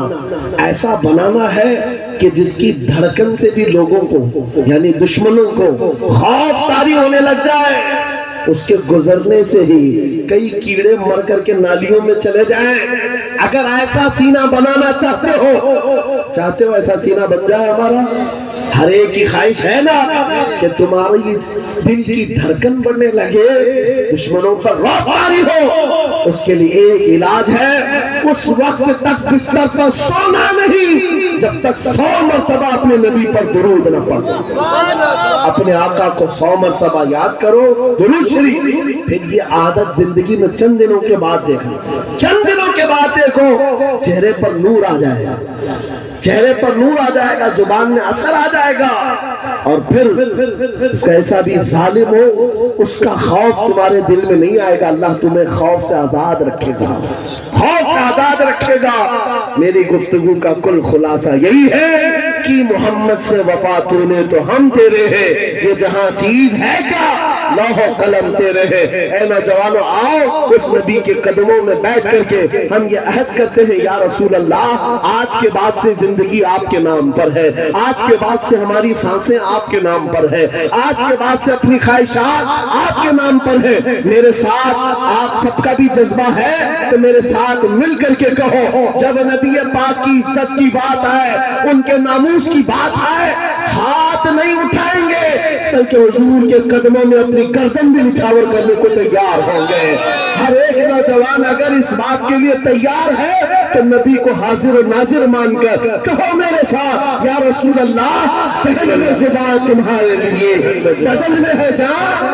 Speaker 1: ایسا بنانا ہے کہ جس کی دھڑکن سے بھی لوگوں کو یعنی دشمنوں کو خوف طاری ہونے لگ جائے، اس کے گزرنے سے ہی کئی کیڑے مر کر کے نالیوں میں چلے جائیں، اگر ایسا سینہ بنانا چاہتے ہو ایسا سینہ بن جائے ہمارا، ہر ایک کی خواہش ہے نا کہ تمہاری دل کی دھڑکن بڑھنے لگے، دشمنوں پر رعب طاری ہو، اس کے لیے ایک علاج ہے، اس وقت تک بستر پر سونا نہیں جب تک 100 مرتبہ اپنے نبی پر درود نہ پڑھو. اپنے آقا کو 100 مرتبہ یاد کرو درود شریف. پھر یہ عادت زندگی میں چند دنوں کے بعد دیکھو, چند دنوں کے بعد دیکھو چہرے پر نور آ جائے گا, چہرے پر نور آ جائے گا, زبان میں اثر آ جائے گا. اور پھر کیسا بھی ظالم ہو اس کا خوف تمہارے دل میں نہیں آئے گا. اللہ تمہیں خوف سے آزاد رکھے گا, خوف سے آزاد رکھے گا. میری گفتگو کا کل خلاصہ یہی ہے کہ محمد سے وفا تو نے تو ہم تیرے ہیں, یہ جہاں چیز ہے کیا لوح و قلم تیرے ہیں. اے نوجوانوں آؤ اس نبی کے قدموں میں بیٹھ کر کے ہم یہ عہد کرتے ہیں یا رسول اللہ آج کے بعد سے زندگی آپ کے نام پر ہے, آج کے بعد سے ہماری سانسیں آپ کے نام پر ہے, آج کے بعد سے اپنی خواہشات آپ کے نام پر ہے. میرے ساتھ آپ سب کا بھی جذبہ ہے تو میرے ساتھ مل کر کے کہو, جب نبی پاک کی عزت کی بات آئے, ان کے ناموس کی بات آئے, ہاتھ نہیں اٹھائیں گے بلکہ حضور کے قدموں میں اپنی گردن بھی نچھاور کرنے کو تیار ہوں گے. ہر ایک نوجوان اگر اس بات کے لیے تیار ہے تو نبی کو حاضر و ناظر مان کر کہو میرے ساتھ یا رسول اللہ دہن میں زبان تمہارے لیے, بدن میں ہے جان,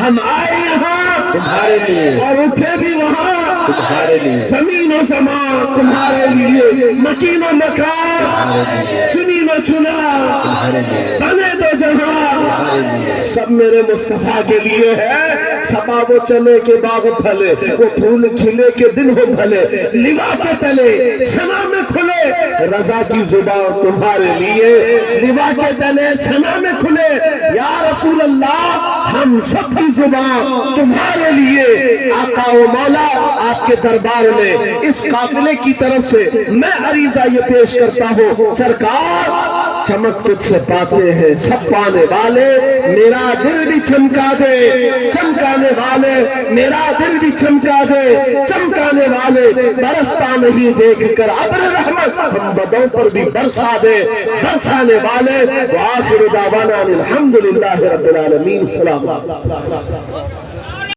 Speaker 1: ہم آئے یہاں تمہارے لیے اور اٹھے بھی وہاں تمہارے لیے, زمین و زمان تمہارے لیے, مکین و مکان, چنی و چنا, بنے دو جہاں سب میرے مصطفیٰ کے لیے ہے. صفا وہ چلے کے باغ پھلے, وہ پھول کھلے کے دن ہو بھلے, لوا کے تلے سنا میں کھلے, رضا کی زبان تمہارے لیے, لوا کے تلے سنا میں کھلے. یا رسول اللہ ہم سب کی زبان تمہارے لیے. آقا و مولا آپ کے دربار میں اس قافلے کی طرف سے میں عریضہ یہ پیش کرتا ہوں, سرکار چمک تجھ سے پاتے ہیں سب پانے والے, میرا دل بھی چمکا دے, چمکانے والے میرا دل بھی چمکا دے, چمکانے والے برستا نہیں دیکھ کر ابر رحمت ہم بدوں پر بھی برسا دے, برسانے والے. وآخر دعوانا الحمدللہ رب العالمین. السلام علیکم.